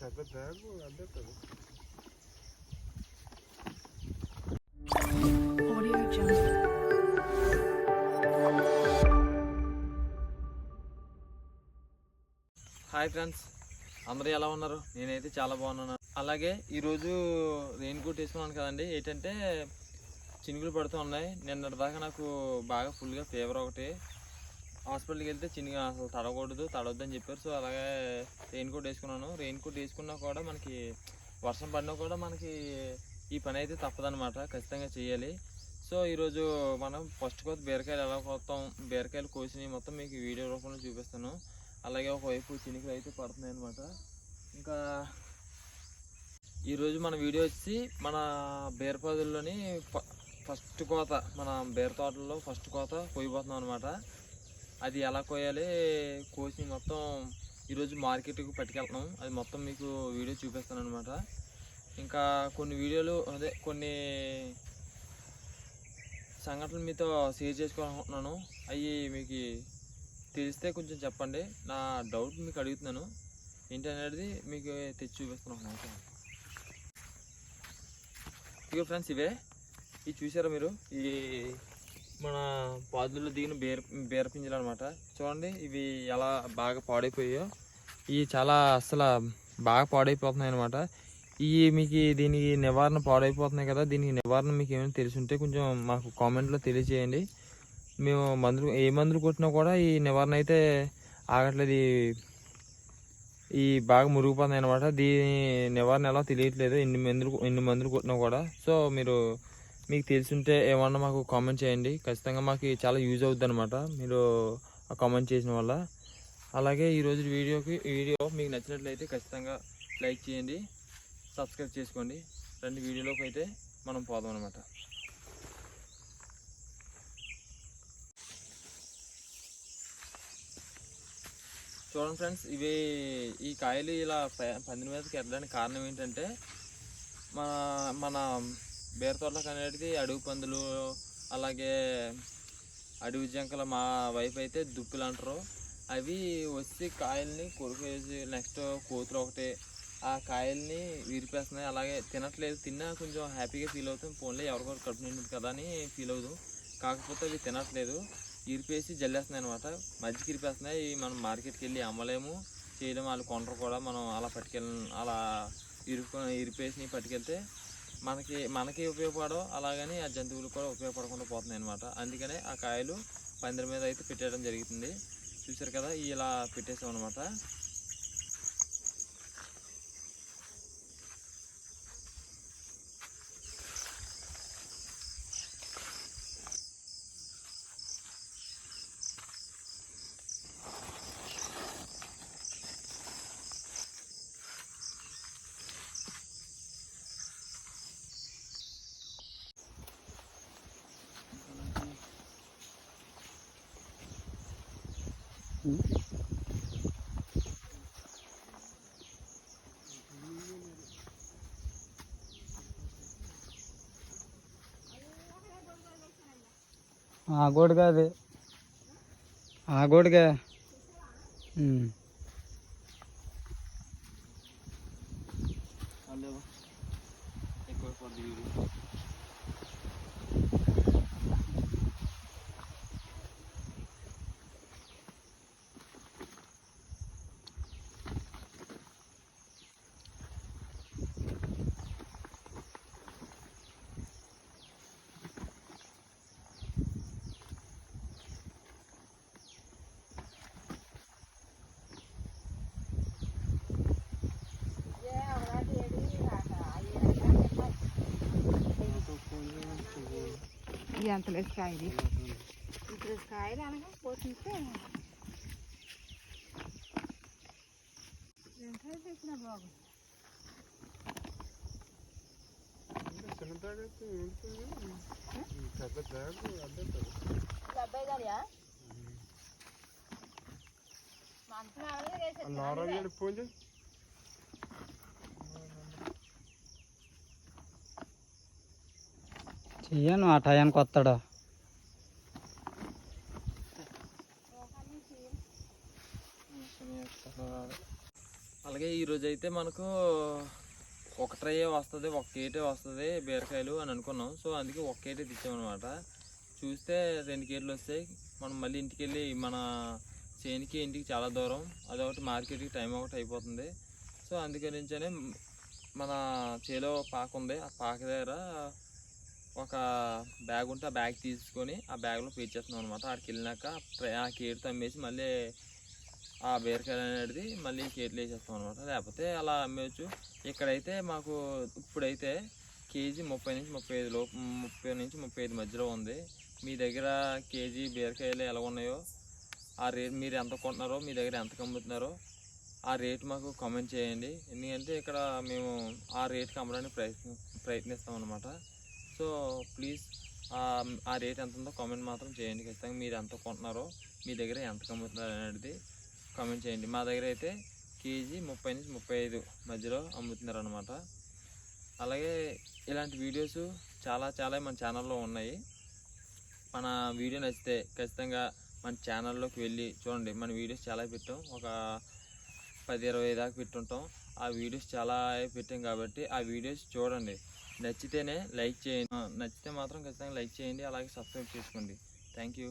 Hi friends, అందరూ ఎలా ఉన్నారు? నేనైతే చాలా బాగున్నాను. అలాగే ఈరోజు రెయిన్ కోట్ వేసుకున్నాను కదండి. ఏంటంటే చినుకులు పడుతూ ఉన్నాయి. నిన్నటి దాకా నాకు బాగా ఫుల్గా ఫీవర్ ఒకటి. హాస్పిటల్కి వెళ్తే చిన్నగా అసలు తడవద్దని చెప్పారు. సో అలాగే రెయిన్ కోట్ వేసుకున్నాను. రెయిన్ కోట్ వేసుకున్నా కూడా మనకి వర్షం పడినా కూడా మనకి ఈ పని అయితే తప్పదనమాట, ఖచ్చితంగా చేయాలి. సో ఈరోజు మనం ఫస్ట్ కోత బీరకాయలు ఎలా కోస్తాం, బీరకాయలు కోసినవి మొత్తం మీకు వీడియో రూపంలో చూపిస్తాను. అలాగే ఒకవైపు చినుకులు అయితే పడుతున్నాయి అనమాట. ఇంకా ఈరోజు మన వీడియో వచ్చి మన బీరపాదుల్లోని ఫస్ట్ కోత, మన బీర తోటల్లో ఫస్ట్ కోత కోయబోతున్నాం అనమాట. అది ఎలా కోయాలి, కోసి మొత్తం ఈరోజు మార్కెట్కి పట్టుకెళ్తున్నాం. అది మొత్తం మీకు వీడియో చూపిస్తాను అనమాట. ఇంకా కొన్ని వీడియోలు కొన్ని సంఘటనలు మీతో షేర్ చేసుకోవాలనుకుంటున్నాను. అవి మీకు తెలిస్తే కొంచెం చెప్పండి. నా డౌట్ మీకు అడుగుతున్నాను, ఏంటనేది మీకు తెచ్చి చూపిస్తున్నాను అనమాట. ఇక ఫ్రెండ్స్, ఇవి చూసారా మీరు? ఈ మన పాదుల్లో దిగిన బీర పింజలు అనమాట. చూడండి ఇవి ఎలా బాగా పాడైపోయాయో. ఇవి చాలా అసలు బాగా పాడైపోతున్నాయి అనమాట. ఇవి మీకు దీనికి నివారణ, పాడైపోతున్నాయి కదా, దీనికి నివారణ మీకు ఏమైనా తెలిసి ఉంటే కొంచెం మాకు కామెంట్లో తెలియజేయండి. మేము ఏ మందులు కొట్టినా కూడా ఈ నివారణ అయితే ఆగట్లేదు. ఈ బాగా మురిగిపోతున్నాయి అనమాట. దీని నివారణ ఎలా తెలియట్లేదు, ఎన్ని మందులు కొట్టినా కూడా. సో మీకు తెలిసి ఉంటే ఏమన్నా మాకు కామెంట్ చేయండి. ఖచ్చితంగా మాకు చాలా యూజ్ అవుతుంది అనమాట మీరు ఆ కామెంట్ చేసిన వల్ల. అలాగే ఈరోజు వీడియో మీకు నచ్చినట్లయితే ఖచ్చితంగా లైక్ చేయండి, సబ్స్క్రైబ్ చేసుకోండి. రెండు వీడియోలోకి అయితే మనం పోదాం అనమాట. చూడండి ఫ్రెండ్స్, ఈ కాయలు ఇలా పందిరి మీదకి ఎక్కడానికి కారణం ఏంటంటే, మన బీర తోటలకు అనేది అడవి పందులు, అలాగే అడవి జంకల, మా వైపు అయితే దుప్పులు అంటారు, అవి వచ్చి కాయల్ని కొరికేసి నెక్స్ట్ కోతులు ఒకటి ఆ కాయల్ని విరిపేస్తున్నాయి. అలాగే తినట్లేదు. తిన్నా కొంచెం హ్యాపీగా ఫీల్ అవుతాం, పోన్లే ఎవరికొకరు కడుపు నిండింది కదా అని ఫీల్ అవుతాం. కాకపోతే అవి తినట్లేదు, ఇరిపేసి జల్లేస్తున్నాయి అనమాట. మధ్యకి ఇరిపేస్తున్నాయి. మనం మార్కెట్కి వెళ్ళి అమ్మలేము, చేయలేము, వాళ్ళు కొనరు కూడా. మనం అలా అలా ఇరిపేసి పట్టుకెళ్తే మనకి ఉపయోగపడవు, అలాగని ఆ జంతువులు కూడా ఉపయోగపడకుండా పోతున్నాయి అనమాట. అందుకనే ఆ కాయలు పందిరి మీద అయితే పెట్టేయడం జరుగుతుంది. చూసారు కదా, ఇలా పెట్టేసాం అనమాట. గోడుగా అది గోడుగా ఎంత లేదు కాయలు, ఇప్పుడు కాయలు అనగా పోతుంటే తెచ్చిన బాగు. అబ్బాయి గారియా మంచి చెయ్యను, ఆ టయానికి వస్తాడు. అలాగే ఈరోజు అయితే మనకు ఒక ట్రైయే వస్తుంది, ఒక కేటే వస్తుంది బీరకాయలు అని అనుకున్నాం. సో అందుకే ఒక కేటే తెచ్చామన్నమాట. చూస్తే 2 కేట్లు వస్తాయి. మనం మళ్ళీ ఇంటికి వెళ్ళి మన చేనికి ఇంటికి చాలా దూరం, అదొకటి మార్కెట్కి టైం ఒకటి అయిపోతుంది. సో అందుకనించనే మన చేలో పాక ఉంది, ఆ పాక దగ్గర ఒక బ్యాగ్ ఉంటే ఆ బ్యాగ్ తీసుకొని ఆ బ్యాగ్లో పేర్చేస్తున్నాం అనమాట. అక్కడికి వెళ్ళినాక ఆ కేటు తమ్మేసి మళ్ళీ ఆ బీరకాయలు అనేది మళ్ళీ కేట్లు వేసేస్తాం అనమాట. లేకపోతే అలా అమ్మేయచ్చు. ఇక్కడైతే మాకు ఇప్పుడైతే కేజీ 30 నుంచి 35 లోపు, 30 నుంచి 35 మధ్యలో ఉంది. మీ దగ్గర కేజీ బీరకాయలు ఎలా ఉన్నాయో, ఆ రేట్ మీరు ఎంత కొంటున్నారో, మీ దగ్గర ఎంత అమ్ముతున్నారో ఆ రేట్ మాకు కామెంట్ చేయండి. ఎందుకంటే ఇక్కడ మేము ఆ రేట్కి అమ్మడానికి ప్రయత్నిస్తాం అనమాట. సో ప్లీజ్ ఆ రేట్ ఎంత ఉందో కామెంట్ మాత్రం చేయండి. ఖచ్చితంగా మీరు ఎంత కొంటున్నారో, మీ దగ్గర ఎంత అమ్ముతున్నారు అనేది కామెంట్ చేయండి. మా దగ్గర అయితే కేజీ 30 నుంచి 35 మధ్యలో అమ్ముతున్నారు అనమాట. అలాగే ఇలాంటి వీడియోస్ చాలా మన ఛానల్లో ఉన్నాయి. మన వీడియో నచ్చితే ఖచ్చితంగా మన ఛానల్లోకి వెళ్ళి చూడండి. మన వీడియోస్ చాలా పెట్టాం, ఒక 10-20 దాకా పెట్టుంటాం. ఆ వీడియోస్ చాలా పెట్టాం కాబట్టి ఆ వీడియోస్ చూడండి. నచ్చితేనే లైక్ చేయండి. నచ్చితే మాత్రం ఖచ్చితంగా లైక్ చేయండి, అలాగే సబ్స్క్రైబ్ చేసుకోండి. Thank you.